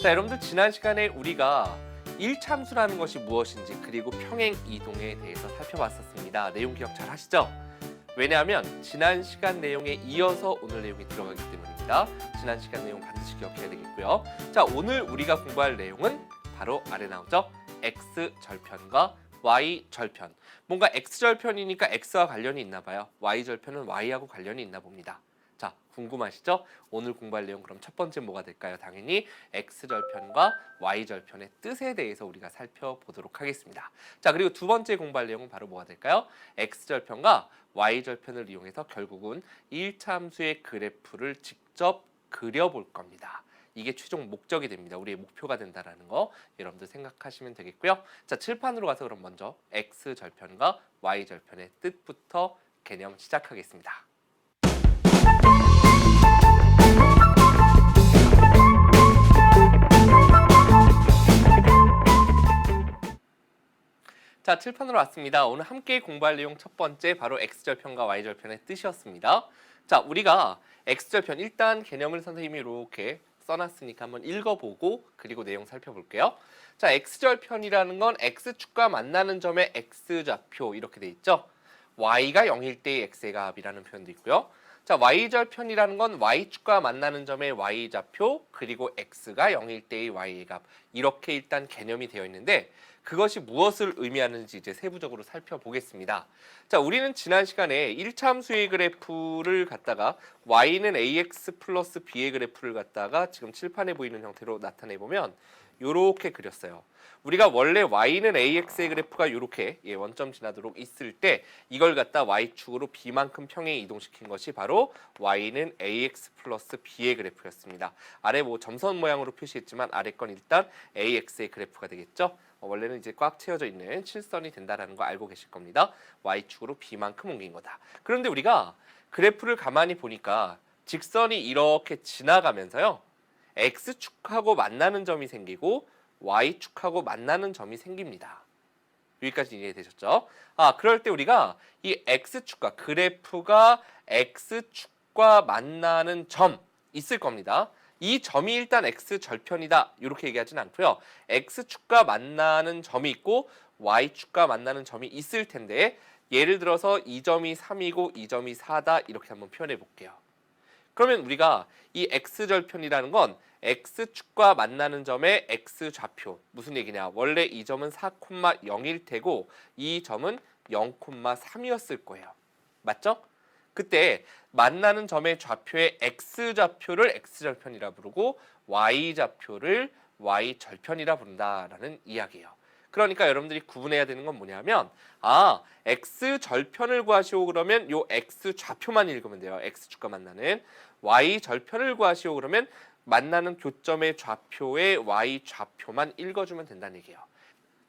자, 여러분들 지난 시간에 우리가 일참수라는 것이 무엇인지 그리고 평행 이동에 대해서 살펴봤었습니다. 내용 기억 잘 하시죠? 왜냐하면 지난 시간 내용에 이어서 오늘 내용이 들어가기 때문입니다. 지난 시간 내용 반드시 기억해야 되겠고요. 자, 오늘 우리가 공부할 내용은 바로 아래 나오죠? X절편과 Y절편. 뭔가 X절편이니까 X와 관련이 있나 봐요. Y절편은 Y하고 관련이 있나 봅니다. 자, 궁금하시죠? 오늘 공부할 내용 그럼 첫 번째 뭐가 될까요? 당연히 X절편과 Y절편의 뜻에 대해서 우리가 살펴보도록 하겠습니다. 자, 그리고 두 번째 공부할 내용은 바로 뭐가 될까요? X절편과 Y절편을 이용해서 결국은 일차함수의 그래프를 직접 그려볼 겁니다. 이게 최종 목적이 됩니다. 우리의 목표가 된다는 거 여러분들 생각하시면 되겠고요. 자, 칠판으로 가서 그럼 먼저 X절편과 Y절편의 뜻부터 개념 시작하겠습니다. 자, 칠판으로 왔습니다. 오늘 함께 공부할 내용 첫 번째 바로 X절편과 Y절편의 뜻이었습니다. 자, 우리가 X절편 일단 개념을 선생님이 이렇게 써놨으니까 한번 읽어보고 그리고 내용 살펴볼게요. 자, X절편이라는 건 X축과 만나는 점의 X좌표 이렇게 돼 있죠. Y가 0일 때의 X의 값이라는 표현도 있고요. 자, Y절편이라는 건 Y축과 만나는 점의 Y좌표 그리고 X가 0일 때의 Y의 값 이렇게 일단 개념이 되어 있는데 그것이 무엇을 의미하는지 이제 세부적으로 살펴보겠습니다. 자, 우리는 지난 시간에 1차함수의 그래프를 갖다가 y는 ax 플러스 b의 그래프를 갖다가 지금 칠판에 보이는 형태로 나타내 보면 요렇게 그렸어요. 우리가 원래 y는 ax의 그래프가 이렇게 원점 지나도록 있을 때 이걸 갖다 y축으로 b만큼 평행 이동시킨 것이 바로 y는 ax 플러스 b의 그래프였습니다. 아래 뭐 점선 모양으로 표시했지만 아래 건 일단 ax의 그래프가 되겠죠. 원래는 이제 꽉 채워져 있는 칠선이 된다라는 거 알고 계실 겁니다. y축으로 b만큼 옮긴 거다. 그런데 우리가 그래프를 가만히 보니까 직선이 이렇게 지나가면서요. x축하고 만나는 점이 생기고 y축하고 만나는 점이 생깁니다. 여기까지 이해되셨죠? 그럴 때 우리가 이 x축과 그래프가 x축과 만나는 점 있을 겁니다. 이 점이 일단 X절편이다 이렇게 얘기하진 않고요. X축과 만나는 점이 있고 Y축과 만나는 점이 있을 텐데 예를 들어서 이 점이 3이고 이 점이 4다 이렇게 한번 표현해 볼게요. 그러면 우리가 이 X절편이라는 건 X축과 만나는 점의 X좌표 무슨 얘기냐? 원래 이 점은 4,0일 테고 이 점은 0,3이었을 거예요. 맞죠? 그때 만나는 점의 좌표의 X좌표를 X절편이라 부르고 Y좌표를 Y절편이라 부른다라는 이야기예요. 그러니까 여러분들이 구분해야 되는 건 뭐냐면 X절편을 구하시오 그러면 요 X좌표만 읽으면 돼요. X축과 만나는 Y절편을 구하시오 그러면 만나는 교점의 좌표의 Y좌표만 읽어주면 된다는 얘기예요.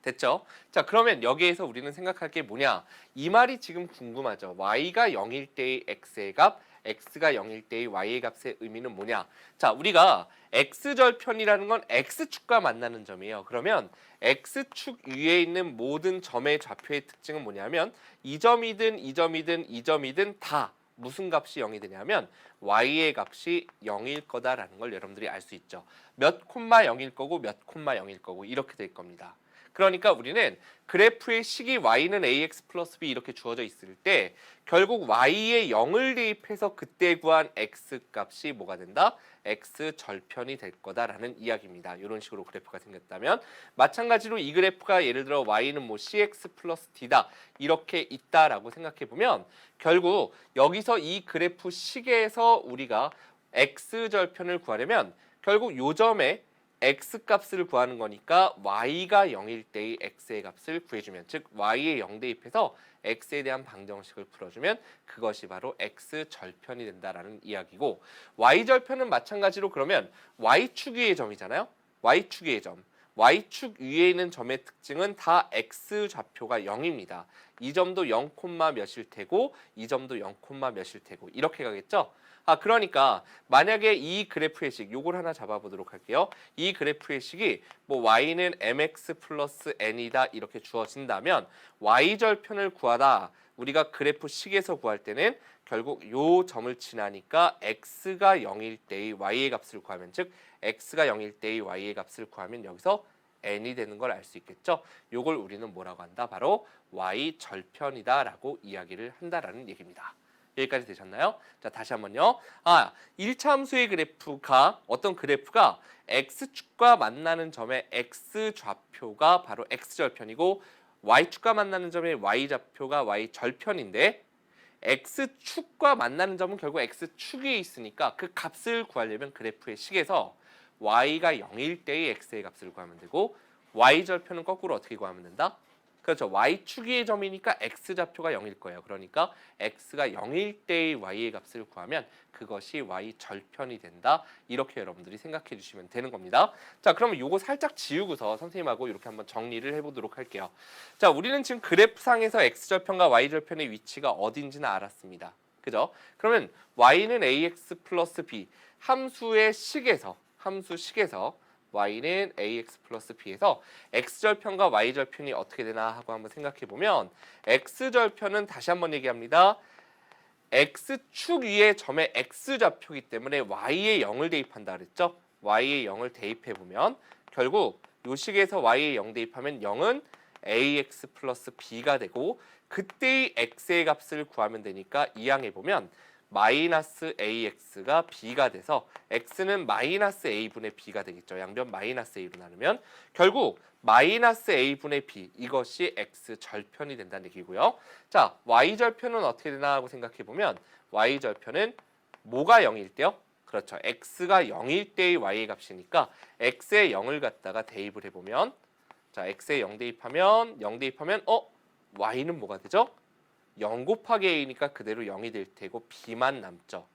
됐죠? 자, 그러면 여기에서 우리는 생각할 게 뭐냐? 이 말이 지금 궁금하죠. y가 0일 때의 x의 값, x가 0일 때의 y의 값의 의미는 뭐냐? 자, 우리가 x절편이라는 건 x축과 만나는 점이에요. 그러면 x축 위에 있는 모든 점의 좌표의 특징은 뭐냐면 이 점이든 이 점이든 이 점이든 다 무슨 값이 0이 되냐면 y의 값이 0일 거다라는 걸 여러분들이 알 수 있죠. 몇 콤마 0일 거고 몇 콤마 0일 거고 이렇게 될 겁니다. 그러니까 우리는 그래프의 식이 y는 ax 플러스 b 이렇게 주어져 있을 때 결국 y에 0을 대입해서 그때 구한 x 값이 뭐가 된다? x절편이 될 거다라는 이야기입니다. 이런 식으로 그래프가 생겼다면 마찬가지로 이 그래프가 예를 들어 y는 뭐 cx 플러스 d다 이렇게 있다라고 생각해 보면 결국 여기서 이 그래프 식에서 우리가 x절편을 구하려면 결국 요 점에 x값을 구하는 거니까 y가 0일 때의 x의 값을 구해주면 즉 y에 0 대입해서 x에 대한 방정식을 풀어주면 그것이 바로 x절편이 된다라는 이야기고 y절편은 마찬가지로 그러면 y축 위의 점이잖아요. y축 위의 점. y축 위에 있는 점의 특징은 다 x좌표가 0입니다. 이 점도 0, 몇일 테고 이 점도 0, 몇일 테고 이렇게 가겠죠? 그러니까 만약에 이 그래프의 식 요걸 하나 잡아보도록 할게요. 이 그래프의 식이 뭐 y는 mx 플러스 n이다 이렇게 주어진다면 y절편을 구하다 우리가 그래프 식에서 구할 때는 결국 요 점을 지나니까 x가 0일 때의 y의 값을 구하면, 즉 x가 0일 때의 y의 값을 구하면 여기서 n이 되는 걸 알 수 있겠죠. 요걸 우리는 뭐라고 한다? 바로 y 절편이다라고 이야기를 한다라는 얘기입니다. 여기까지 되셨나요? 자, 다시 한번요. 1차 함수의 그래프가 어떤 그래프가 x축과 만나는 점의 x좌표가 바로 x절편이고 y축과 만나는 점의 y좌표가 y절편인데 x축과 만나는 점은 결국 x축에 있으니까 그 값을 구하려면 그래프의 식에서 y가 0일 때의 x의 값을 구하면 되고 y절편은 거꾸로 어떻게 구하면 된다? 그렇죠. y축 위의 점이니까 x좌표가 0일 거예요. 그러니까 x가 0일 때의 y의 값을 구하면 그것이 y절편이 된다. 이렇게 여러분들이 생각해 주시면 되는 겁니다. 자, 그러면 요거 살짝 지우고서 선생님하고 이렇게 한번 정리를 해보도록 할게요. 자, 우리는 지금 그래프상에서 x절편과 y절편의 위치가 어딘지는 알았습니다. 그죠? 그러면 y는 ax 플러스 b 함수 식에서 y는 ax 플러스 b에서 x절편과 y절편이 어떻게 되나 하고 한번 생각해 보면 x절편은 다시 한번 얘기합니다. x축 위의 점의 x좌표이기 때문에 y에 0을 대입한다 그랬죠. y에 0을 대입해 보면 결국 요 식에서 y에 0 대입하면 0은 ax 플러스 b가 되고 그때의 x의 값을 구하면 되니까 이항해 보면 마이너스 ax가 b가 돼서 x는 마이너스 a분의 b가 되겠죠. 양변 마이너스 a로 나누면 결국 마이너스 a분의 b 이것이 x절편이 된다는 얘기고요. 자, y절편은 어떻게 되나 하고 생각해 보면 y절편은 뭐가 0일 때요? 그렇죠. x가 0일 때의 y의 값이니까 x에 0을 갖다가 대입을 해보면 자, x에 0 대입하면 y는 뭐가 되죠? 0 곱하기 a니까 그대로 0이 될 테고 b만 남죠.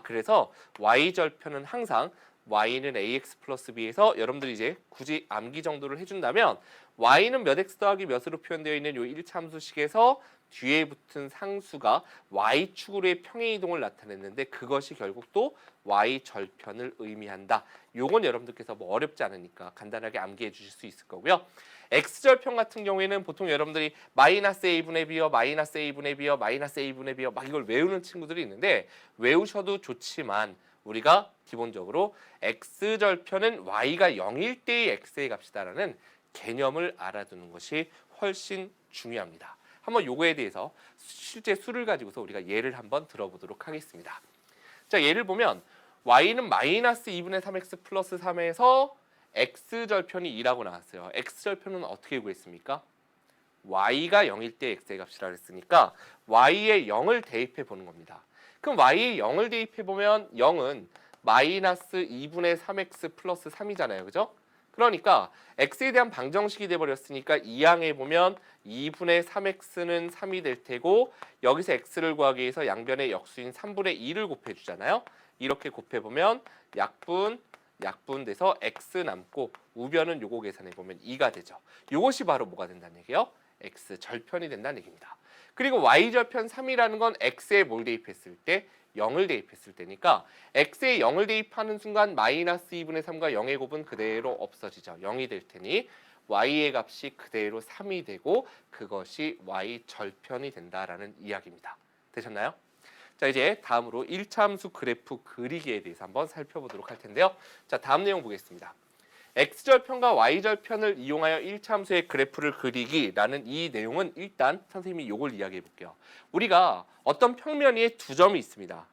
그래서 y절편은 항상 y는 ax 플러스 b에서 여러분들이 이제 굳이 암기 정도를 해준다면 y는 몇 x 더하기 몇으로 표현되어 있는 요 1차 함수식에서 뒤에 붙은 상수가 y축으로의 평행이동을 나타냈는데 그것이 결국 또 y절편을 의미한다. 요건 여러분들께서 뭐 어렵지 않으니까 간단하게 암기해 주실 수 있을 거고요. x절편 같은 경우에는 보통 여러분들이 마이너스 a분의 b요, 마이너스 a분의 b요, 마이너스 a분의 b요 막 이걸 외우는 친구들이 있는데 외우셔도 좋지만 우리가 기본적으로 x절편은 y가 0일 때의 x의 값이다라는 개념을 알아두는 것이 훨씬 중요합니다. 한번 요거에 대해서 실제 수를 가지고서 우리가 예를 한번 들어보도록 하겠습니다. 자, 예를 보면 y는 마이너스 2분의 3x 플러스 3에서 x절편이 2라고 나왔어요. x절편은 어떻게 구했습니까? y가 0일 때 x의 값이라 했으니까 y에 0을 대입해 보는 겁니다. 그럼 y에 0을 대입해 보면 0은 마이너스 2분의 3x 플러스 3이잖아요. 그죠? 그러니까 x에 대한 방정식이 돼버렸으니까 이항에 보면 2분의 3x는 3이 될 테고 여기서 x를 구하기 위해서 양변의 역수인 3분의 2를 곱해주잖아요. 이렇게 곱해보면 약분 돼서 x 남고 우변은 요거 계산해보면 2가 되죠. 요것이 바로 뭐가 된다는 얘기예요? x절편이 된다는 얘기입니다. 그리고 y절편 3이라는 건 x에 뭘 대입했을 때? 0을 대입했을 때니까 x에 0을 대입하는 순간 마이너스 2분의 3과 0의 곱은 그대로 없어지죠. 0이 될 테니 y의 값이 그대로 3이 되고 그것이 y절편이 된다라는 이야기입니다. 되셨나요? 자, 이제 다음으로 1차 함수 그래프 그리기에 대해서 한번 살펴보도록 할 텐데요. 자, 다음 내용 보겠습니다. x절편과 y절편을 이용하여 1차 함수의 그래프를 그리기라는 이 내용은 일단 선생님이 이걸 이야기해 볼게요. 우리가 어떤 평면 위에 두 점이 있습니다.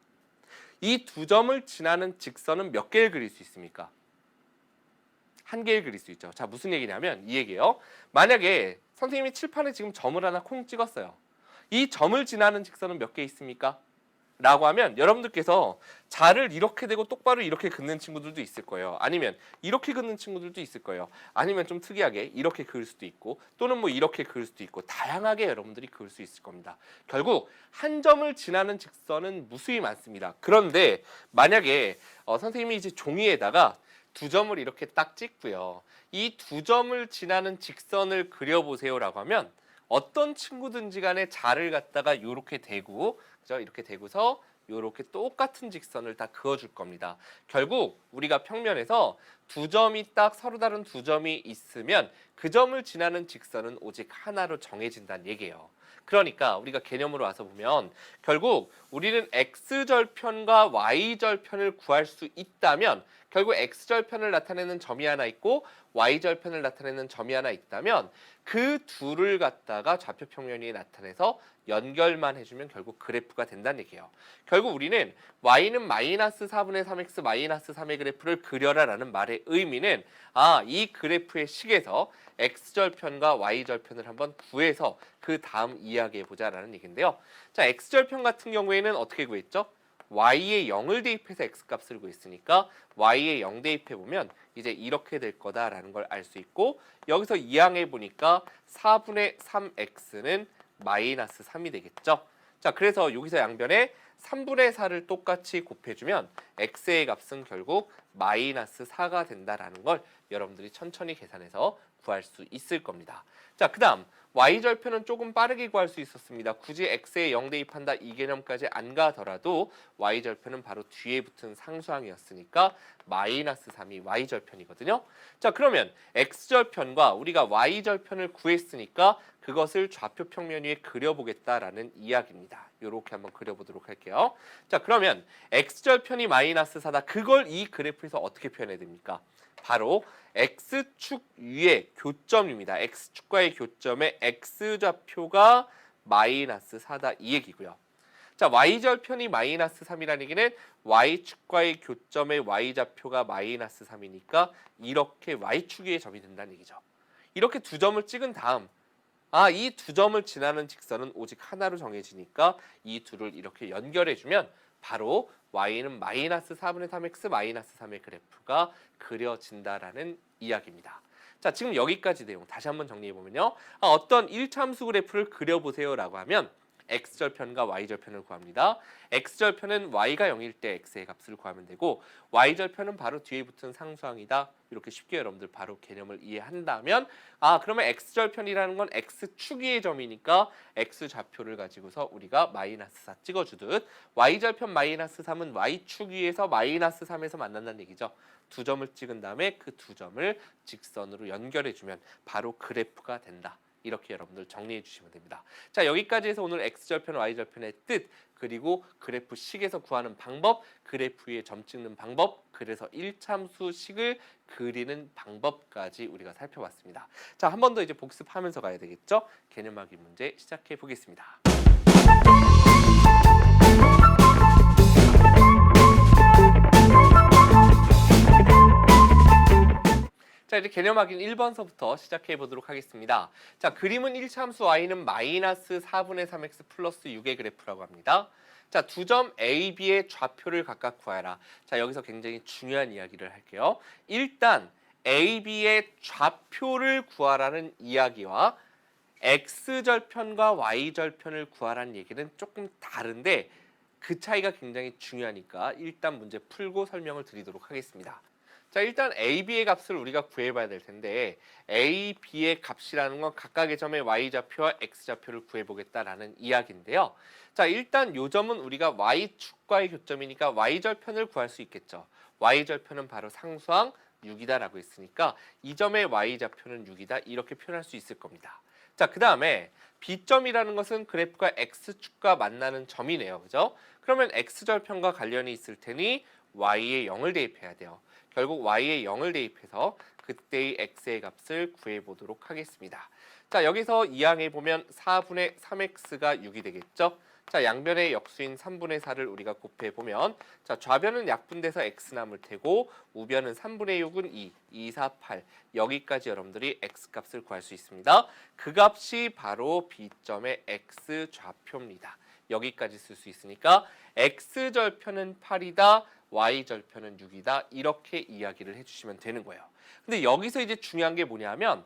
이 두 점을 지나는 직선은 몇 개를 그릴 수 있습니까? 한 개를 그릴 수 있죠. 자, 무슨 얘기냐면 이 얘기예요. 만약에 선생님이 칠판에 지금 점을 하나 콩 찍었어요. 이 점을 지나는 직선은 몇 개 있습니까? 라고 하면 여러분들께서 자를 이렇게 대고 똑바로 이렇게 긋는 친구들도 있을 거예요. 아니면 이렇게 긋는 친구들도 있을 거예요. 아니면 좀 특이하게 이렇게 그을 수도 있고 또는 뭐 이렇게 그을 수도 있고 다양하게 여러분들이 그을 수 있을 겁니다. 결국 한 점을 지나는 직선은 무수히 많습니다. 그런데 만약에 선생님이 이제 종이에다가 두 점을 이렇게 딱 찍고요. 이 두 점을 지나는 직선을 그려보세요라고 하면 어떤 친구든지 간에 자를 갖다가 이렇게 대고 그죠? 이렇게 대고서 이렇게 똑같은 직선을 다 그어줄 겁니다. 결국 우리가 평면에서 두 점이 딱 서로 다른 두 점이 있으면 그 점을 지나는 직선은 오직 하나로 정해진다는 얘기예요. 그러니까 우리가 개념으로 와서 보면 결국 우리는 x절편과 y절편을 구할 수 있다면 결국 x절편을 나타내는 점이 하나 있고 y절편을 나타내는 점이 하나 있다면 그 둘을 갖다가 좌표 평면위에 나타내서 연결만 해주면 결국 그래프가 된다는 얘기예요. 결국 우리는 y는 마이너스 4분의 3x 마이너스 3의 그래프를 그려라 라는 말의 의미는 이 그래프의 식에서 x절편과 y절편을 한번 구해서 그 다음 이야기해보자 라는 얘기인데요. 자, x절편 같은 경우에는 어떻게 구했죠? y에 0을 대입해서 x값을 구했으니까 y에 0 대입해보면 이제 이렇게 될 거다라는 걸 알 수 있고 여기서 이항해 보니까 4분의 3x는 마이너스 3이 되겠죠. 자, 그래서 여기서 양변에 3분의 4를 똑같이 곱해주면 x의 값은 결국 마이너스 4가 된다라는 걸 여러분들이 천천히 계산해서 구할 수 있을 겁니다. 자, 그 다음 y절편은 조금 빠르게 구할 수 있었습니다. 굳이 x에 0 대입한다 이 개념까지 안 가더라도 y절편은 바로 뒤에 붙은 상수항이었으니까 마이너스 3이 y절편이거든요. 자, 그러면 x절편과 우리가 y절편을 구했으니까 그것을 좌표 평면 위에 그려보겠다라는 이야기입니다. 이렇게 한번 그려보도록 할게요. 자, 그러면 x절편이 마이너스 4다. 그걸 이 그래프에서 어떻게 표현해야 됩니까? 바로 x축 위의 교점입니다. x축과의 교점의 x좌표가 마이너스 4다 이 얘기고요. 자, y절편이 마이너스 3이라는 얘기는 y축과의 교점의 y좌표가 마이너스 3이니까 이렇게 y축 위의 점이 된다는 얘기죠. 이렇게 두 점을 찍은 다음 이 두 점을 지나는 직선은 오직 하나로 정해지니까 이 둘을 이렇게 연결해주면 바로 y는 마이너스 4분의 3x 마이너스 3의 그래프가 그려진다라는 이야기입니다. 자, 지금 여기까지 내용 다시 한번 정리해보면요. 어떤 1참수 그래프를 그려보세요라고 하면 x절편과 y절편을 구합니다. x절편은 y가 0일 때 x의 값을 구하면 되고 y절편은 바로 뒤에 붙은 상수항이다. 이렇게 쉽게 여러분들 바로 개념을 이해한다면 그러면 x절편이라는 건 x축 위의 점이니까 x좌표를 가지고서 우리가 마이너스 4 찍어주듯 y절편 마이너스 3은 y축 위에서 마이너스 3에서 만난다는 얘기죠. 두 점을 찍은 다음에 그 두 점을 직선으로 연결해주면 바로 그래프가 된다. 이렇게 여러분들 정리해 주시면 됩니다. 자, 여기까지 해서 오늘 x절편, y절편의 뜻, 그리고 그래프 식에서 구하는 방법, 그래프 위에 점 찍는 방법, 그래서 1참수식을 그리는 방법까지 우리가 살펴봤습니다. 자, 한 번 더 이제 복습하면서 가야 되겠죠? 개념하기 문제 시작해 보겠습니다. 자, 이제 개념 확인 1번서부터 시작해 보도록 하겠습니다. 자, 그림은 1참수 y는 마이너스 4분의 3x 플러스 6의 그래프라고 합니다. 자, 두 점 A, B의 좌표를 각각 구하라. 자, 여기서 굉장히 중요한 이야기를 할게요. 일단 A, B의 좌표를 구하라는 이야기와 x절편과 y절편을 구하라는 얘기는 조금 다른데 그 차이가 굉장히 중요하니까 일단 문제 풀고 설명을 드리도록 하겠습니다. 자, 일단 A, B의 값을 우리가 구해봐야 될 텐데 A, B의 값이라는 건 각각의 점의 y좌표와 x좌표를 구해보겠다라는 이야기인데요. 자, 일단 요 점은 우리가 y축과의 교점이니까 y절편을 구할 수 있겠죠. y절편은 바로 상수항 6이다라고 했으니까 이 점의 y좌표는 6이다 이렇게 표현할 수 있을 겁니다. 자, 그 다음에 B점이라는 것은 그래프가 x축과 만나는 점이네요. 그죠? 그러면 x절편과 관련이 있을 테니 y에 0을 대입해야 돼요. 결국 y에 0을 대입해서 그때의 x의 값을 구해보도록 하겠습니다. 자, 여기서 이항해 보면 4분의 3x가 6이 되겠죠. 자, 양변의 역수인 3분의 4를 우리가 곱해보면 자, 좌변은 약분돼서 x 남을 테고 우변은 3분의 6은 2, 4, 8 여기까지 여러분들이 x값을 구할 수 있습니다. 그 값이 바로 B점의 x좌표입니다. 여기까지 쓸 수 있으니까 x절편은 8이다. y절편은 6이다. 이렇게 이야기를 해주시면 되는 거예요. 근데 여기서 이제 중요한 게 뭐냐면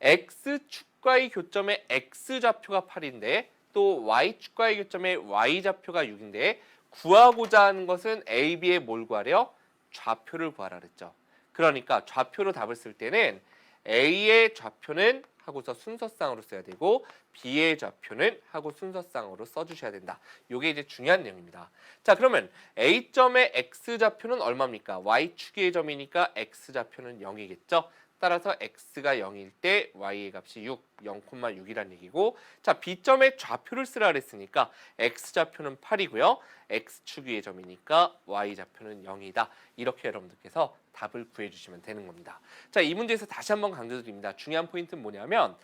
x축과의 교점의 x좌표가 8인데 또 y축과의 교점의 y좌표가 6인데 구하고자 하는 것은 a, b의 뭘 구하래요? 좌표를 구하라 그랬죠. 그러니까 좌표로 답을 쓸 때는 a의 좌표는 하고서 순서쌍으로 써야 되고 B의 좌표는 하고 순서쌍으로 써주셔야 된다. 이게 이제 중요한 내용입니다. 자, 그러면 A점의 X좌표는 얼마입니까? Y축의 점이니까 X좌표는 0이겠죠. 따라서 x가 0일 때 y의 값이 6, 0,6이란 얘기고 자 B점에 좌표를 쓰라 그랬으니까 x좌표는 8이고요. x축 위의 점이니까 y좌표는 0이다. 이렇게 여러분들께서 답을 구해주시면 되는 겁니다. 자, 이 문제에서 다시 한번 강조드립니다. 중요한 포인트는 뭐냐면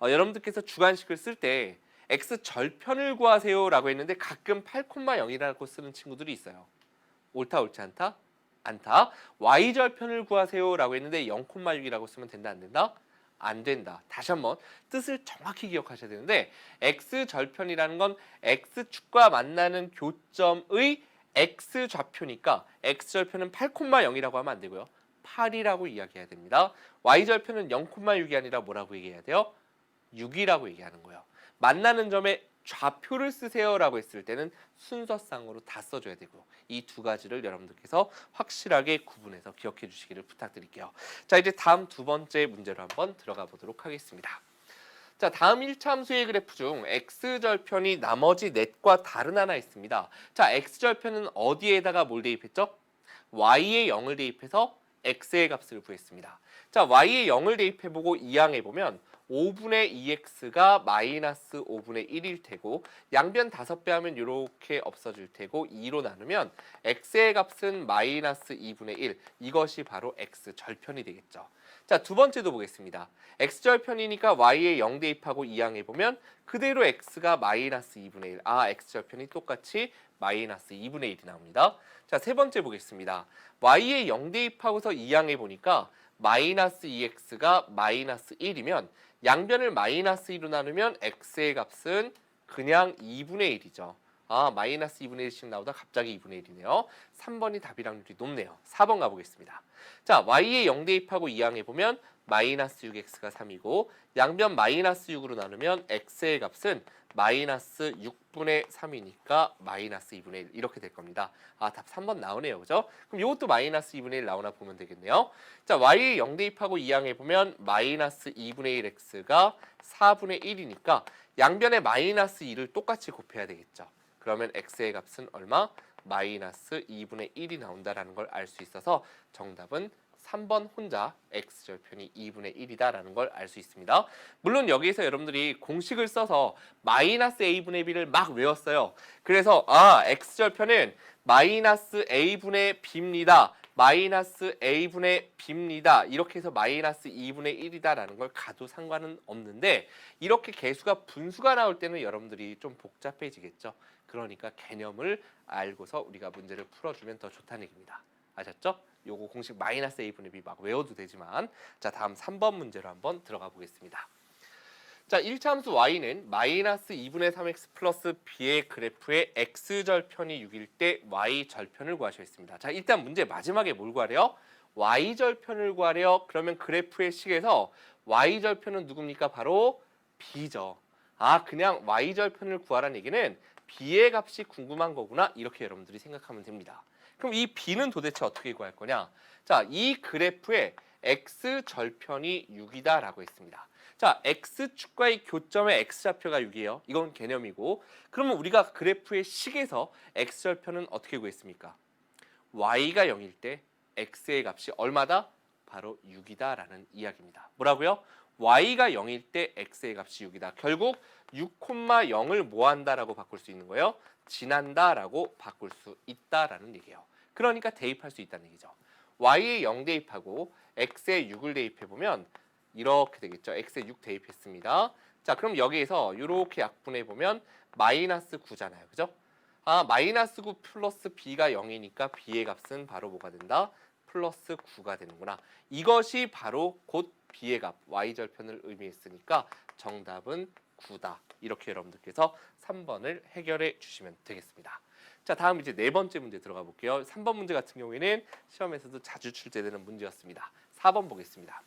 여러분들께서 주관식을 쓸 때 x 절편을 구하세요 라고 했는데 가끔 8,0이라고 쓰는 친구들이 있어요. 옳다 옳지 않다? 않다. y절편을 구하세요 라고 했는데 0,6이라고 쓰면 된다 안 된다? 안 된다. 다시 한번 뜻을 정확히 기억하셔야 되는데 x절편이라는 건 x축과 만나는 교점의 x좌표니까 x절편은 8,0이라고 하면 안 되고요. 8이라고 이야기해야 됩니다. y절편은 0,6이 아니라 뭐라고 얘기해야 돼요? 6이라고 얘기하는 거예요. 만나는 점에 좌표를 쓰세요라고 했을 때는 순서상으로 다 써줘야 되고 이 두 가지를 여러분들께서 확실하게 구분해서 기억해 주시기를 부탁드릴게요. 자, 이제 다음 두 번째 문제로 한번 들어가 보도록 하겠습니다. 자, 다음 1차 함수의 그래프 중 x절편이 나머지 넷과 다른 하나 있습니다. 자, x절편은 어디에다가 뭘 대입했죠? y에 0을 대입해서 x의 값을 구했습니다. 자, y에 0을 대입해보고 이항해보면 5분의 2x가 마이너스 5분의 1일 테고 양변 5배 하면 이렇게 없어질 테고 2로 나누면 x의 값은 마이너스 2분의 1 이것이 바로 x절편이 되겠죠. 자, 두 번째도 보겠습니다. x절편이니까 y에 0 대입하고 이항해보면 그대로 x가 마이너스 2분의 1 x절편이 똑같이 마이너스 2분의 1이 나옵니다. 자, 세 번째 보겠습니다. y에 0 대입하고서 이항해보니까 마이너스 2x가 마이너스 1이면 양변을 마이너스 2로 나누면 x의 값은 그냥 2분의 1이죠. 마이너스 2분의 1씩 나오다 갑자기 2분의 1이네요. 3번이 답이랑률이 높네요. 4번 가보겠습니다. 자, y에 0 대입하고 이항해보면 마이너스 6x가 3이고 양변 마이너스 6으로 나누면 x의 값은 마이너스 6분의 3이니까 마이너스 2분의 1 이렇게 될 겁니다. 답 3번 나오네요. 그죠? 그럼 이것도 마이너스 2분의 1 나오나 보면 되겠네요. 자, y에 0 대입하고 이항해보면 마이너스 2분의 1 x가 4분의 1이니까 양변에 마이너스 2를 똑같이 곱해야 되겠죠. 그러면 x의 값은 얼마? 마이너스 2분의 1이 나온다라는 걸 알 수 있어서 정답은 3번 혼자 x절편이 2분의 1이다라는 걸 알 수 있습니다. 물론 여기에서 여러분들이 공식을 써서 마이너스 a분의 b를 막 외웠어요. 그래서 x절편은 마이너스 a분의 b입니다. 마이너스 a분의 b입니다. 이렇게 해서 마이너스 2분의 1이다라는 걸 가도 상관은 없는데 이렇게 개수가 분수가 나올 때는 여러분들이 좀 복잡해지겠죠. 그러니까 개념을 알고서 우리가 문제를 풀어주면 더 좋다는 얘기입니다. 아셨죠? 요거 공식 마이너스 a분의 b 막 외워도 되지만 자, 다음 3번 문제로 한번 들어가 보겠습니다. 자, 1차 함수 y는 마이너스 2분의 3x 플러스 b의 그래프의 x절편이 6일 때 y절편을 구하셔 있습니다. 자, 일단 문제 마지막에 뭘 구하래요? y절편을 구하래요. 그러면 그래프의 식에서 y절편은 누굽니까? 바로 b죠. 그냥 y절편을 구하라는 얘기는 b의 값이 궁금한 거구나. 이렇게 여러분들이 생각하면 됩니다. 그럼 이 b는 도대체 어떻게 구할 거냐? 자, 이 그래프의 x절편이 6이다라고 했습니다. 자, x축과의 교점의 x좌표가 6이에요. 이건 개념이고 그러면 우리가 그래프의 식에서 x절편은 어떻게 구했습니까? y가 0일 때 x의 값이 얼마다? 바로 6이다라는 이야기입니다. 뭐라고요? y가 0일 때 x의 값이 6이다. 결국 6,0을 뭐 한다라고 바꿀 수 있는 거예요? 지난다라고 바꿀 수 있다라는 얘기예요. 그러니까 대입할 수 있다는 얘기죠. y에 0 대입하고 x에 6을 대입해보면 이렇게 되겠죠. x에 6 대입했습니다. 자, 그럼 여기에서 이렇게 약분해보면 마이너스 9잖아요. 그죠? 마이너스 9 플러스 b가 0이니까 b의 값은 바로 뭐가 된다? 플러스 9가 되는구나. 이것이 바로 곧 b의 값, y절편을 의미했으니까 정답은 9다. 이렇게 여러분들께서 3번을 해결해 주시면 되겠습니다. 자, 다음 이제 네 번째 문제 들어가 볼게요. 3번 문제 같은 경우에는 시험에서도 자주 출제되는 문제였습니다. 4번 보겠습니다.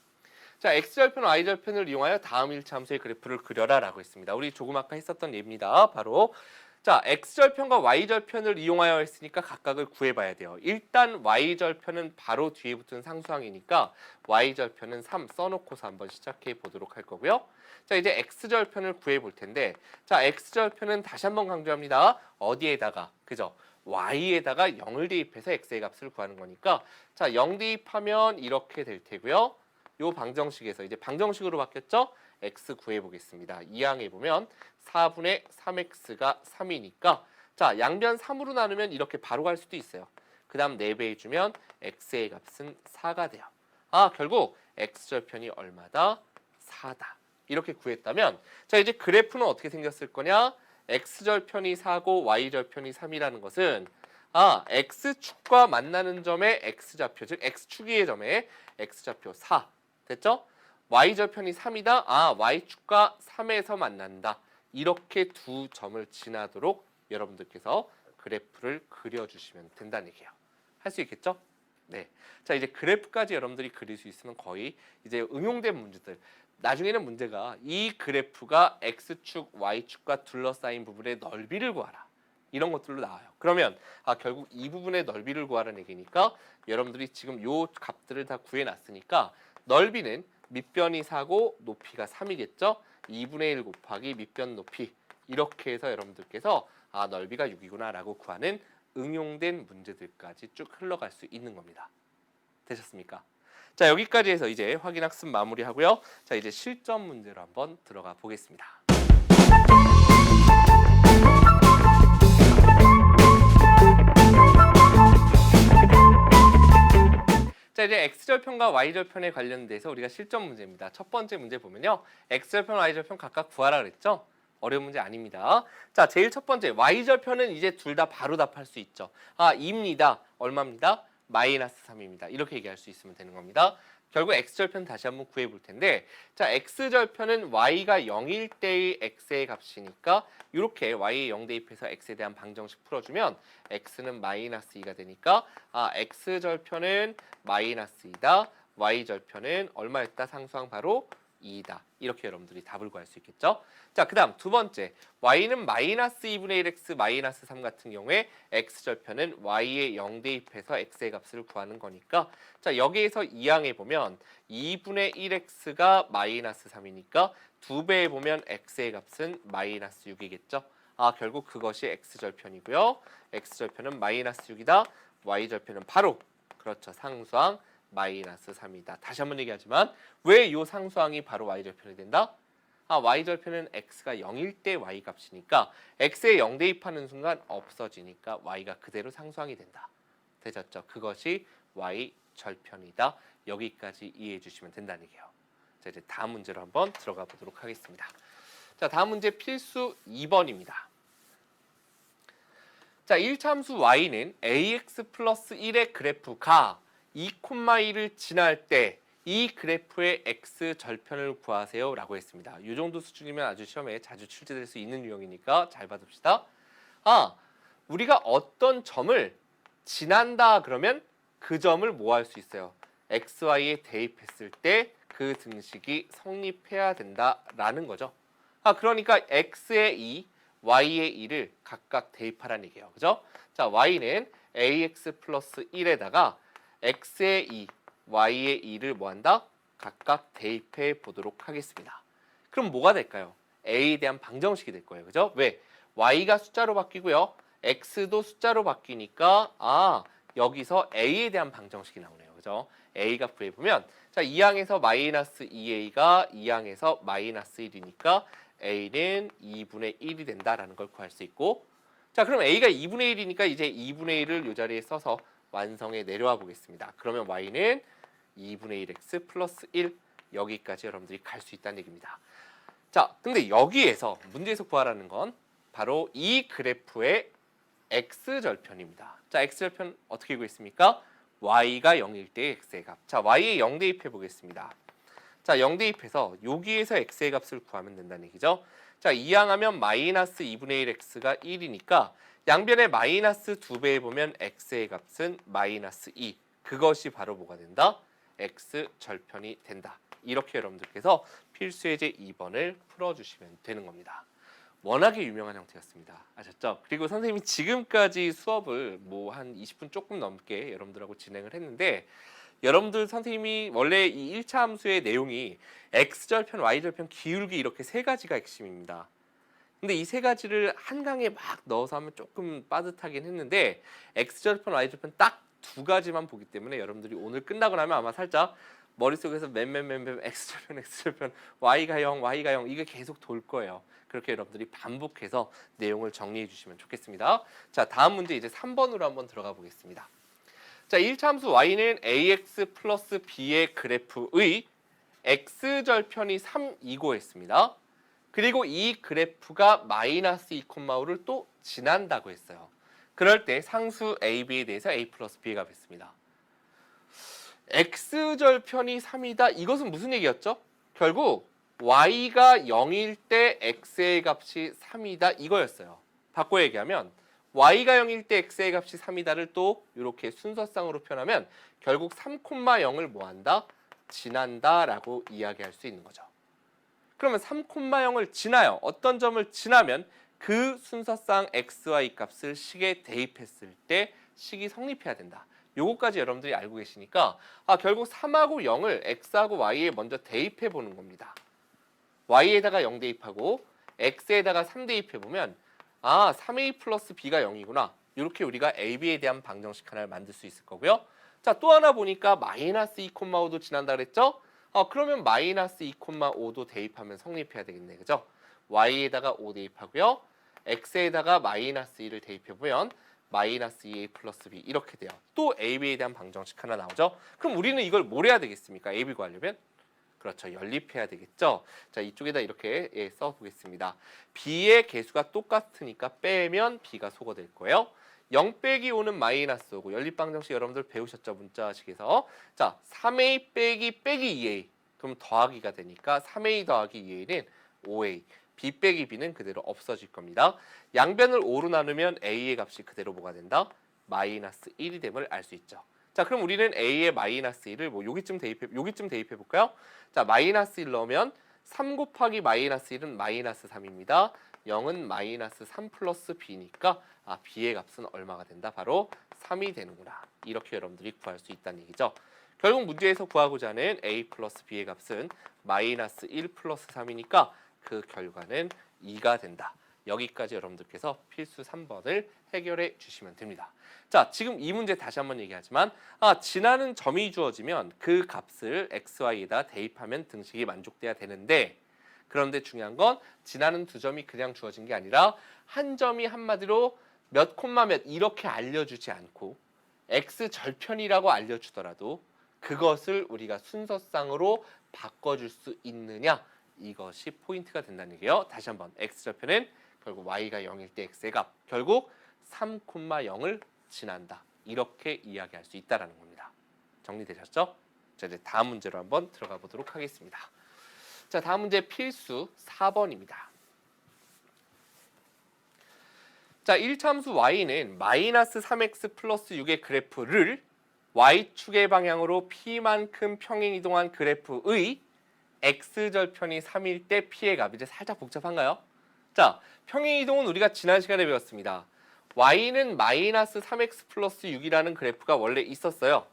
자, x절편, y절편을 이용하여 다음 1차 함수의 그래프를 그려라 라고 했습니다. 우리 조금 아까 했었던 예입니다. 바로 자, x절편과 y절편을 이용하여 했으니까 각각을 구해봐야 돼요. 일단 y절편은 바로 뒤에 붙은 상수항이니까 y절편은 3 써놓고서 한번 시작해 보도록 할 거고요. 자, 이제 x절편을 구해볼 텐데 자, x절편은 다시 한번 강조합니다. 어디에다가? 그죠? y에다가 0을 대입해서 x의 값을 구하는 거니까 자, 0 대입하면 이렇게 될 테고요. 요 방정식에서 이제 방정식으로 바뀌었죠? x 구해 보겠습니다. 2항에 보면 4분의 3x가 3이니까 자, 양변 3으로 나누면 이렇게 바로 갈 수도 있어요. 그 다음 4배 해주면 x의 값은 4가 돼요. 아, 결국 x절편이 얼마다? 4다. 이렇게 구했다면 자, 이제 그래프는 어떻게 생겼을 거냐? x절편이 4고 y절편이 3이라는 것은 아, x축과 만나는 점의 x좌표, 즉 x축의 점의 x좌표 4. 됐죠? y절편이 3이다. 아, y축과 3에서 만난다. 이렇게 두 점을 지나도록 여러분들께서 그래프를 그려주시면 된다는 얘기예요. 할 수 있겠죠? 네. 자, 이제 그래프까지 여러분들이 그릴 수 있으면 거의 이제 응용된 문제들. 나중에는 문제가 이 그래프가 x축, y축과 둘러싸인 부분의 넓이를 구하라. 이런 것들로 나와요. 그러면 아, 결국 이 부분의 넓이를 구하라는 얘기니까 여러분들이 지금 요 값들을 다 구해놨으니까 넓이는 밑변이 4고 높이가 3이겠죠? 2분의 1 곱하기 밑변 높이 이렇게 해서 여러분들께서 아, 넓이가 6이구나 라고 구하는 응용된 문제들까지 쭉 흘러갈 수 있는 겁니다. 되셨습니까? 자, 여기까지 해서 이제 확인학습 마무리하고요. 자, 이제 실전 문제로 한번 들어가 보겠습니다. 자, 이제 x절편과 y절편에 관련돼서 우리가 실전 문제입니다. 첫 번째 문제 보면요. x절편, y절편 각각 구하라 그랬죠? 어려운 문제 아닙니다. 자, 제일 첫 번째 y절편은 이제 둘 다 바로 답할 수 있죠. 아, 2입니다. 얼마입니다? 마이너스 3입니다. 이렇게 얘기할 수 있으면 되는 겁니다. 결국 x절편 다시 한번 구해 볼 텐데 자, x절편은 y가 0일 때의 x의 값이니까 이렇게 y에 0 대입해서 x에 대한 방정식 풀어주면 x는 마이너스 2가 되니까 아, x절편은 마이너스 2다. y절편은 얼마였다? 상수항 바로 2다. 이렇게 여러분들이 답을 구할 수 있겠죠. 자, 그 다음 두 번째 y는 마이너스 2분의 1x 마이너스 3 같은 경우에 x절편은 y에 0 대입해서 x의 값을 구하는 거니까 자, 여기에서 2항에 보면 2분의 1x가 마이너스 3이니까 2배에 보면 x의 값은 마이너스 6이겠죠. 아, 결국 그것이 x절편이고요. x절편은 마이너스 6이다. y절편은 바로 그렇죠. 상수항 마이너스 3이다. 다시 한번 얘기하지만 왜 이 상수항이 바로 y절편이 된다? 아, y절편은 x가 0일 때 y 값이니까 x에 0 대입하는 순간 없어지니까 y가 그대로 상수항이 된다. 되셨죠? 그것이 y절편이다. 여기까지 이해해 주시면 된다는 얘기예요. 자, 이제 다음 문제로 한번 들어가 보도록 하겠습니다. 자, 다음 문제 필수 2번입니다. 자, 1참수 y는 ax 플러스 1의 그래프가 2,1을 지날 때 이 그래프의 x절편을 구하세요 라고 했습니다. 이 정도 수준이면 아주 시험에 자주 출제될 수 있는 유형이니까 잘 받읍시다. 아, 우리가 어떤 점을 지난다 그러면 그 점을 뭐 할 수 있어요? xy에 대입했을 때 그 등식이 성립해야 된다라는 거죠. 아, 그러니까 x의 2, y의 2를 각각 대입하라는 얘기예요. 그죠? 자, y는 ax 플러스 1에다가 x의 2, y의 2를 뭐한다? 각각 대입해 보도록 하겠습니다. 그럼 뭐가 될까요? a에 대한 방정식이 될 거예요. 그죠? 왜? y가 숫자로 바뀌고요. x도 숫자로 바뀌니까 아, 여기서 a에 대한 방정식이 나오네요. 그죠? a가 구해보면 자, 2항에서 마이너스 2a가 2항에서 마이너스 1이니까 a는 2분의 1이 된다라는 걸 구할 수 있고 자, 그럼 a가 2분의 1이니까 이제 2분의 1을 이 자리에 써서 완성해 내려와 보겠습니다. 그러면 y는 2분의 1x 플러스 1 여기까지 여러분들이 갈 수 있다는 얘기입니다. 자, 근데 여기에서 문제에서 구하라는 건 바로 이 그래프의 x절편입니다. 자, x절편 어떻게 구했습니까? y가 0일 때 x의 값. 자, y에 0 대입해 보겠습니다. 자, 0 대입해서 여기에서 x의 값을 구하면 된다는 얘기죠. 자, 이항하면 마이너스 2분의 1x가 1이니까 양변에 마이너스 2배에 보면 x의 값은 마이너스 2. 그것이 바로 뭐가 된다? x절편이 된다. 이렇게 여러분들께서 필수 예제 2번을 풀어주시면 되는 겁니다. 워낙에 유명한 형태였습니다. 아셨죠? 그리고 선생님이 지금까지 수업을 뭐 한 20분 조금 넘게 여러분들하고 진행을 했는데 여러분들 선생님이 원래 이 1차 함수의 내용이 x절편, y절편, 기울기 이렇게 세 가지가 핵심입니다. 근데 이 세 가지를 한 강에 막 넣어서 하면 조금 빠듯하긴 했는데 x절편, y절편 딱 두 가지만 보기 때문에 여러분들이 오늘 끝나고 나면 아마 살짝 머릿속에서 맨맨맨맨 x절편 x절편 y가 0 y가 0 이게 계속 돌 거예요. 그렇게 여러분들이 반복해서 내용을 정리해 주시면 좋겠습니다. 자, 다음 문제 이제 3번으로 한번 들어가 보겠습니다. 자, 1차 함수 y는 ax 플러스 b의 그래프의 x절편이 3이고 했습니다. 그리고 이 그래프가 마이너스 2,5를 또 지난다고 했어요. 그럴 때 상수 AB에 대해서 A 플러스 B의 값이 있습니다. X절편이 3이다. 이것은 무슨 얘기였죠? 결국 Y가 0일 때 X의 값이 3이다. 이거였어요. 바꿔 얘기하면 Y가 0일 때 X의 값이 3이다를 또 이렇게 순서상으로 표현하면 결국 3,0을 뭐한다? 지난다라고 이야기할 수 있는 거죠. 그러면 3,0을 지나요. 어떤 점을 지나면 그 순서상 xy 값을 식에 대입했을 때 식이 성립해야 된다. 요거까지 여러분들이 알고 계시니까 결국 3하고 0을 x하고 y에 먼저 대입해 보는 겁니다. y에다가 0 대입하고 x에다가 3 대입해 보면 3a 플러스 b가 0이구나. 이렇게 우리가 ab에 대한 방정식 하나를 만들 수 있을 거고요. 자, 또 하나 보니까 마이너스 2,5도 지난다 그랬죠? 그러면 마이너스 2,5도 대입하면 성립해야 되겠네. 그죠? y에다가 5 대입하고요. x에다가 마이너스 1을 대입해보면 마이너스 2a 플러스 b 이렇게 돼요. 또 ab에 대한 방정식 하나 나오죠? 그럼 우리는 이걸 뭘 해야 되겠습니까? ab 구하려면? 그렇죠. 연립해야 되겠죠? 자, 이쪽에다 이렇게 써보겠습니다. b의 개수가 똑같으니까 빼면 b가 소거될 거예요. 0 빼기 5는 마이너스 5고 연립방정식 여러분들 배우셨죠? 문자식에서. 자, 3a 빼기 2a 그럼 더하기가 되니까 3a 더하기 2a는 5a b 빼기 b는 그대로 없어질 겁니다. 양변을 5로 나누면 a의 값이 그대로 뭐가 된다? 마이너스 1이 됨을 알 수 있죠. 자, 그럼 우리는 a의 마이너스 1을 뭐 여기쯤 대입해 볼까요? 자, 마이너스 1 넣으면 3 곱하기 마이너스 1은 마이너스 3입니다. 0은 마이너스 3 플러스 b니까 b의 값은 얼마가 된다? 바로 3이 되는구나. 이렇게 여러분들이 구할 수 있다는 얘기죠. 결국 문제에서 구하고자 하는 a 플러스 b의 값은 마이너스 1 플러스 3이니까 그 결과는 2가 된다. 여기까지 여러분들께서 필수 3번을 해결해 주시면 됩니다. 자, 지금 이 문제 다시 한번 얘기하지만 지나는 점이 주어지면 그 값을 xy에다 대입하면 등식이 만족돼야 되는데 그런데 중요한 건 지나는 두 점이 그냥 주어진 게 아니라 한 점이 한마디로 몇 콤마 몇 이렇게 알려주지 않고 x절편이라고 알려주더라도 그것을 우리가 순서상으로 바꿔줄 수 있느냐 이것이 포인트가 된다는 얘기예요. 다시 한번 x절편은 결국 y가 0일 때 x의 값 결국 3,0을 지난다. 이렇게 이야기할 수 있다는 겁니다. 정리되셨죠? 자, 이제 다음 문제로 한번 들어가 보도록 하겠습니다. 자, 다음 문제 필수 4번입니다. 자, 1차 함수 y는 마이너스 3x 플러스 6의 그래프를 y축의 방향으로 p만큼 평행 이동한 그래프의 x절편이 3일 때 p의 값. 이제 살짝 복잡한가요? 자, 평행 이동은 우리가 지난 시간에 배웠습니다. y는 마이너스 3x 플러스 6이라는 그래프가 원래 있었어요.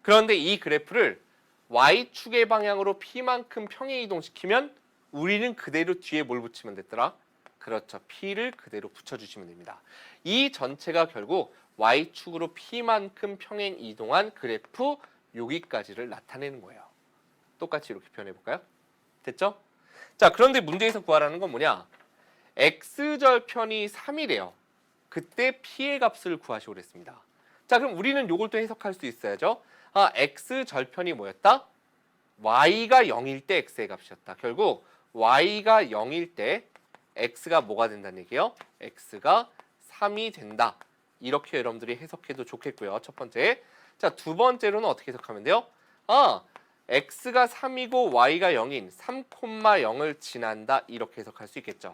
그런데 이 그래프를 y축의 방향으로 p만큼 평행 이동시키면 우리는 그대로 뒤에 뭘 붙이면 됐더라? 그렇죠. p를 그대로 붙여주시면 됩니다. 이 전체가 결국 y축으로 p만큼 평행 이동한 그래프 여기까지를 나타내는 거예요. 똑같이 이렇게 표현해볼까요? 됐죠? 자, 그런데 문제에서 구하라는 건 뭐냐? x절편이 3이래요. 그때 p의 값을 구하시고 그랬습니다. 자, 그럼 우리는 이걸 또 해석할 수 있어야죠. x절편이 뭐였다? y가 0일 때 x의 값이었다. 결국 y가 0일 때 x가 뭐가 된다는 얘기예요? x가 3이 된다. 이렇게 여러분들이 해석해도 좋겠고요. 첫 번째. 자, 두 번째로는 어떻게 해석하면 돼요? x가 3이고 y가 0인 3,0을 지난다. 이렇게 해석할 수 있겠죠.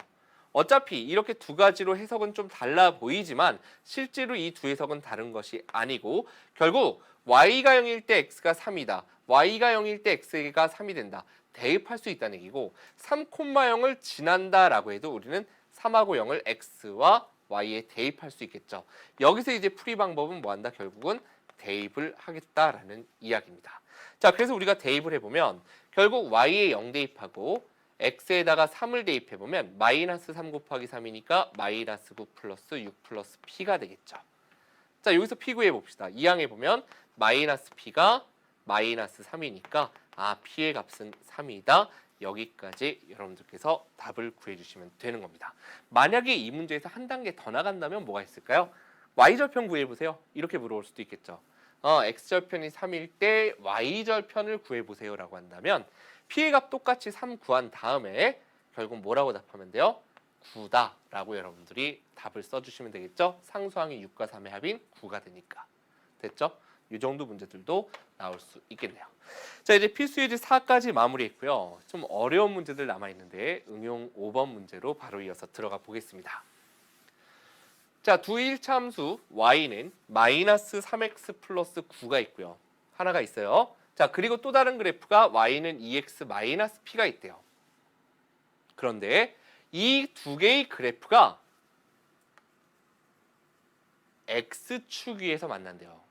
어차피 이렇게 두 가지로 해석은 좀 달라 보이지만 실제로 이 두 해석은 다른 것이 아니고 결국 y가 0일 때 x가 3이다. y가 0일 때 x가 3이 된다. 대입할 수 있다는 얘기고 3,0을 지난다라고 해도 우리는 3하고 0을 x와 y에 대입할 수 있겠죠. 여기서 이제 풀이 방법은 뭐한다? 결국은 대입을 하겠다라는 이야기입니다. 자, 그래서 우리가 대입을 해보면 결국 y에 0 대입하고 x에다가 3을 대입해보면 마이너스 3 곱하기 3이니까 마이너스 9 플러스 6 플러스 p가 되겠죠. 자, 여기서 p 구해봅시다. 이항에 보면 마이너스 p가 마이너스 3이니까 P의 값은 3이다. 여기까지 여러분들께서 답을 구해주시면 되는 겁니다. 만약에 이 문제에서 한 단계 더 나간다면 뭐가 있을까요? y절편 구해보세요. 이렇게 물어볼 수도 있겠죠. x절편이 3일 때 y절편을 구해보세요 라고 한다면 P의 값 똑같이 3 구한 다음에 결국 뭐라고 답하면 돼요? 9다 라고 여러분들이 답을 써주시면 되겠죠. 상수항이 6과 3의 합인 9가 되니까. 됐죠? 이 정도 문제들도 나올 수 있겠네요. 자, 이제 필수예제 4까지 마무리했고요. 좀 어려운 문제들 남아있는데 응용 5번 문제로 바로 이어서 들어가 보겠습니다. 자, 두 일차함수 y는 마이너스 3x 플러스 9가 있고요. 하나가 있어요. 자, 그리고 또 다른 그래프가 y는 2x 마이너스 p가 있대요. 그런데 이 두 개의 그래프가 x축 위에서 만난대요.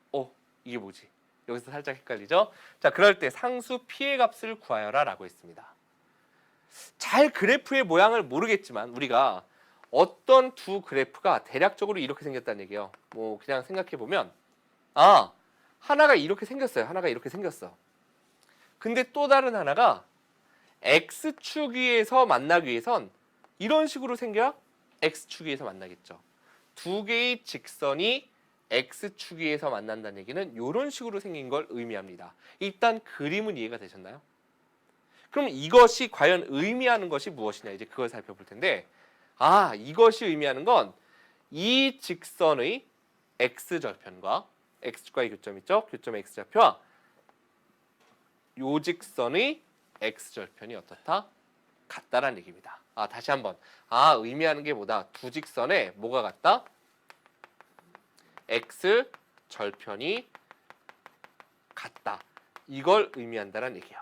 이게 뭐지? 여기서 살짝 헷갈리죠? 자, 그럴 때 상수 p의 값을 구하여라 라고 했습니다. 잘 그래프의 모양을 모르겠지만 우리가 어떤 두 그래프가 대략적으로 이렇게 생겼다는 얘기예요. 뭐 그냥 생각해보면 하나가 이렇게 생겼어요. 하나가 이렇게 생겼어. 근데 또 다른 하나가 x축 위에서 만나기 위해선 이런 식으로 생겨야 x축 위에서 만나겠죠. 두 개의 직선이 x축 위에서 만난다는 얘기는 이런 식으로 생긴 걸 의미합니다. 일단 그림은 이해가 되셨나요? 그럼 이것이 과연 의미하는 것이 무엇이냐 이제 그걸 살펴볼 텐데 이것이 의미하는 건 이 직선의 x절편과 x축과의 교점 있죠? 교점 x좌표와 요 직선의 x절편이 어떻다? 같다라는 얘기입니다. 다시 한번 의미하는 게 뭐다? 두 직선에 뭐가 같다? x절편이 같다. 이걸 의미한다는 얘기예요.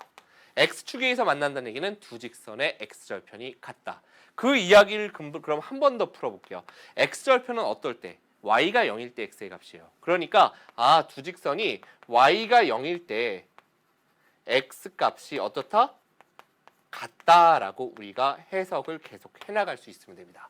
x축에서 만난다는 얘기는 두 직선의 x절편이 같다. 그 이야기를 그럼 한 번 더 풀어볼게요. x절편은 어떨 때? y가 0일 때 x의 값이에요. 그러니까 두 직선이 y가 0일 때 x 값이 어떻다? 같다라고 우리가 해석을 계속 해나갈 수 있으면 됩니다.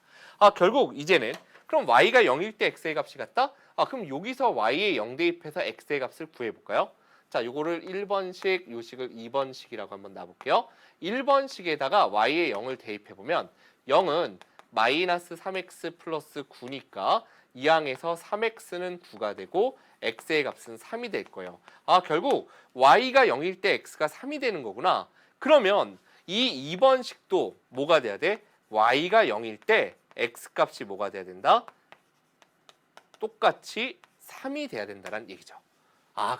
결국 이제는 그럼 y가 0일 때 x의 값이 같다? 그럼 여기서 y에 0 대입해서 x의 값을 구해볼까요? 자, 요거를 1번식, 요 식을 2번식이라고 한번 놔볼게요. 1번식에다가 y에 0을 대입해보면 0은 마이너스 3x 플러스 9니까 이 항에서 3x는 9가 되고 x의 값은 3이 될 거예요. 결국 y가 0일 때 x가 3이 되는 거구나. 그러면 이 2번식도 뭐가 돼야 돼? y가 0일 때 x값이 뭐가 돼야 된다? 똑같이 3이 돼야 된다는 얘기죠.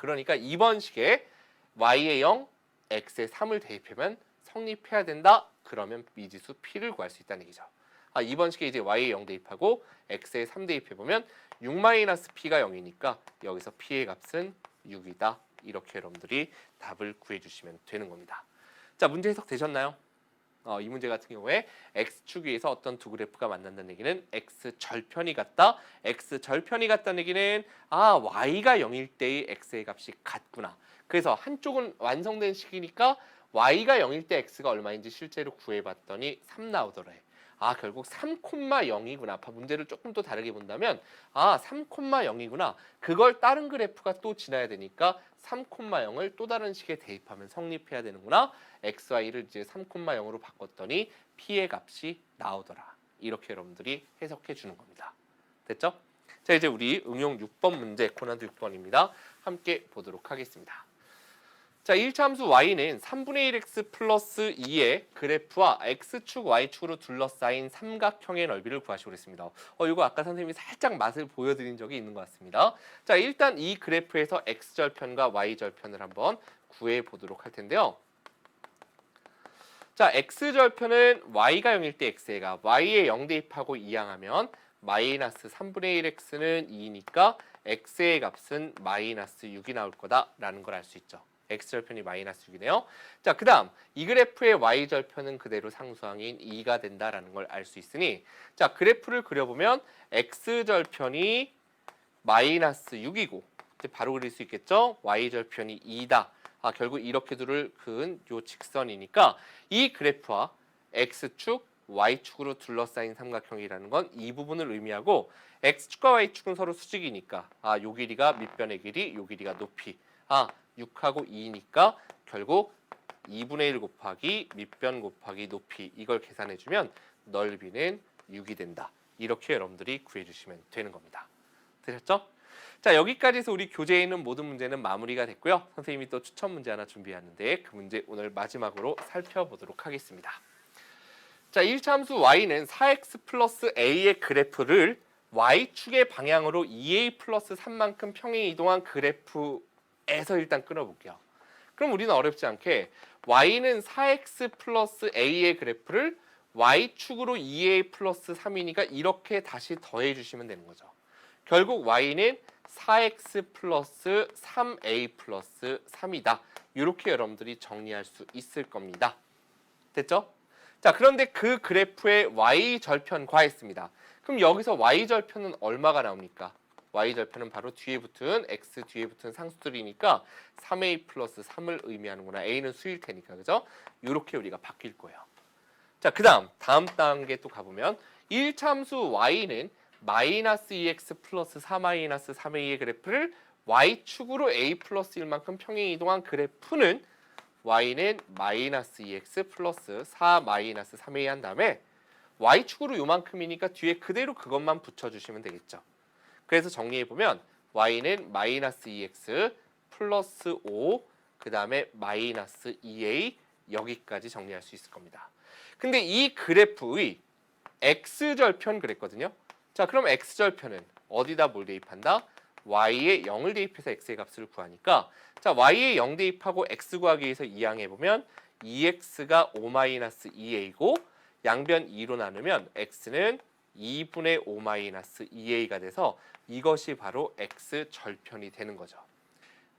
그러니까 2번식에 y에 0, x에 3을 대입하면 성립해야 된다. 그러면 미지수 p를 구할 수 있다는 얘기죠. 2번식에 이제 y에 0 대입하고 x에 3 대입해보면 6-p가 0이니까 여기서 p의 값은 6이다. 이렇게 여러분들이 답을 구해주시면 되는 겁니다. 자, 문제 해석 되셨나요? 이 문제 같은 경우에 x축 위에서 어떤 두 그래프가 만난다는 얘기는 x절편이 같다. x절편이 같다는 얘기는 y가 0일 때의 x의 값이 같구나. 그래서 한쪽은 완성된 식이니까 y가 0일 때 x가 얼마인지 실제로 구해봤더니 3 나오더래. 결국 3,0이구나. 문제를 조금 또 다르게 본다면 3,0이구나. 그걸 다른 그래프가 또 지나야 되니까 3,0을 또 다른 식에 대입하면 성립해야 되는구나. xy를 이제 3,0으로 바꿨더니 p의 값이 나오더라. 이렇게 여러분들이 해석해 주는 겁니다. 됐죠? 자, 이제 우리 응용 6번 문제, 고난도 6번입니다. 함께 보도록 하겠습니다. 자, 1차 함수 y는 3분의 1x 플러스 2의 그래프와 x축, y축으로 둘러싸인 삼각형의 넓이를 구하시고 그랬습니다. 이거 아까 선생님이 살짝 맛을 보여드린 적이 있는 것 같습니다. 자, 일단 이 그래프에서 x절편과 y절편을 한번 구해보도록 할 텐데요. 자, x절편은 y가 0일 때 x의 값, y에 0 대입하고 이항하면 마이너스 3분의 1x는 2니까 x의 값은 마이너스 6이 나올 거다라는 걸 알 수 있죠. x절편이 마이너스 6이네요. 자, 그 다음 이 그래프의 y절편은 그대로 상수항인 2가 된다라는 걸 알 수 있으니 자, 그래프를 그려보면 x절편이 마이너스 6이고 이제 바로 그릴 수 있겠죠? y절편이 2다. 결국 이렇게 둘을 그은 요 직선이니까 이 그래프와 x축, y축으로 둘러싸인 삼각형이라는 건 이 부분을 의미하고 x축과 y축은 서로 수직이니까 요 길이가 밑변의 길이, 요 길이가 높이. 6하고 2니까 결국 2분의 1 곱하기 밑변 곱하기 높이 이걸 계산해주면 넓이는 6이 된다. 이렇게 여러분들이 구해주시면 되는 겁니다. 되셨죠? 자, 여기까지 해서 우리 교재에 있는 모든 문제는 마무리가 됐고요. 선생님이 또 추천 문제 하나 준비했는데 그 문제 오늘 마지막으로 살펴보도록 하겠습니다. 자, 1차 함수 y는 4x 플러스 a의 그래프를 y축의 방향으로 2a 플러스 3만큼 평행 이동한 그래프에서 일단 끊어볼게요. 그럼 우리는 어렵지 않게 y는 4x 플러스 a의 그래프를 y축으로 2a 플러스 3이니까 이렇게 다시 더해 주시면 되는 거죠. 결국 y는 4x 플러스 3a 플러스 3이다. 이렇게 여러분들이 정리할 수 있을 겁니다. 됐죠? 자, 그런데 그 그래프의 y절편 구했습니다. 그럼 여기서 y절편은 얼마가 나옵니까? y절편은 바로 뒤에 붙은 x 뒤에 붙은 상수들이니까 3a 플러스 3을 의미하는구나. a는 수일 테니까, 그죠? 이렇게 우리가 바뀔 거예요. 자, 다음 단계 또 가보면 1차 함수 y는 마이너스 2x 플러스 4 마이너스 3a의 그래프를 y축으로 a 플러스 1만큼 평행 이동한 그래프는 y는 마이너스 2x 플러스 4 마이너스 3a 한 다음에 y축으로 요만큼이니까 뒤에 그대로 그것만 붙여주시면 되겠죠. 그래서 정리해보면 y는 마이너스 2x 플러스 5 그 다음에 마이너스 2a 여기까지 정리할 수 있을 겁니다. 근데 이 그래프의 x절편 그랬거든요. 자, 그럼 x절편은 어디다 뭘 대입한다? y에 0을 대입해서 x의 값을 구하니까 자, y에 0 대입하고 x 구하기 위해서 이항해보면 2x가 5-2a고 양변 2로 나누면 x는 2분의 5-2a가 돼서 이것이 바로 x절편이 되는 거죠.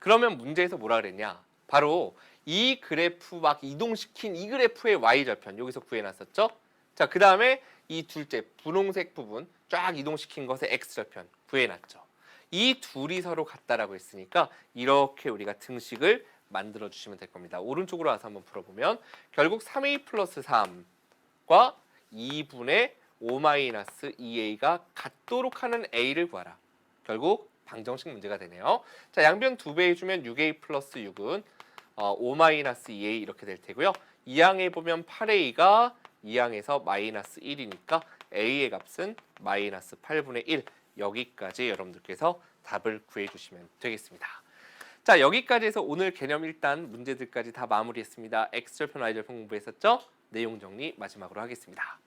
그러면 문제에서 뭐라 그랬냐? 바로 이 그래프 막 이동시킨 이 그래프의 y절편 여기서 구해놨었죠? 자, 그 다음에 이 둘째 분홍색 부분 쫙 이동시킨 것의 x절편 구해놨죠. 이 둘이 서로 같다라고 했으니까 이렇게 우리가 등식을 만들어 주시면 될 겁니다. 오른쪽으로 와서 한번 풀어보면 결국 3a 플러스 3과 2분의 5-2a가 같도록 하는 a를 구하라. 결국 방정식 문제가 되네요. 자, 양변 2배 해주면 6a 플러스 6은 5-2a 이렇게 될 테고요. 이항해보면 8a가 이항에서 마이너스 1이니까 a의 값은 마이너스 8분의 1 여기까지 여러분들께서 답을 구해주시면 되겠습니다. 자, 여기까지 해서 오늘 개념 1단 문제들까지 다 마무리했습니다. x절편, y절편 공부했었죠? 내용 정리 마지막으로 하겠습니다.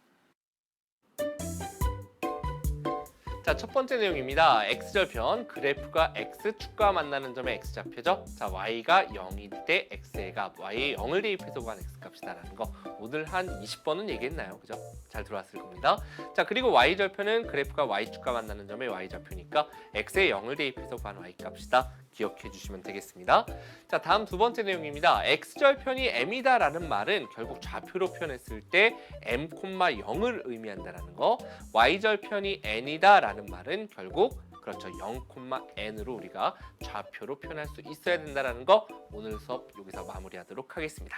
자, 첫 번째 내용입니다. x절편, 그래프가 x축과 만나는 점의 x좌표죠. 자, y가 0일 때 x의 값, y에 0을 대입해서 구한 x값이다라는 거 오늘 한 20번은 얘기했나요? 그죠? 잘 들어왔을 겁니다. 자, 그리고 y절편은 그래프가 y축과 만나는 점의 y좌표니까 x에 0을 대입해서 구한 y값이다. 기억해 주시면 되겠습니다. 자, 다음 두 번째 내용입니다. x절편이 m이다라는 말은 결국 좌표로 표현했을 때 m, 0을 의미한다라는 거. y절편이 n이다라는 말은 결국 그렇죠. 0, n으로 우리가 좌표로 표현할 수 있어야 된다라는 거 오늘 수업 여기서 마무리하도록 하겠습니다.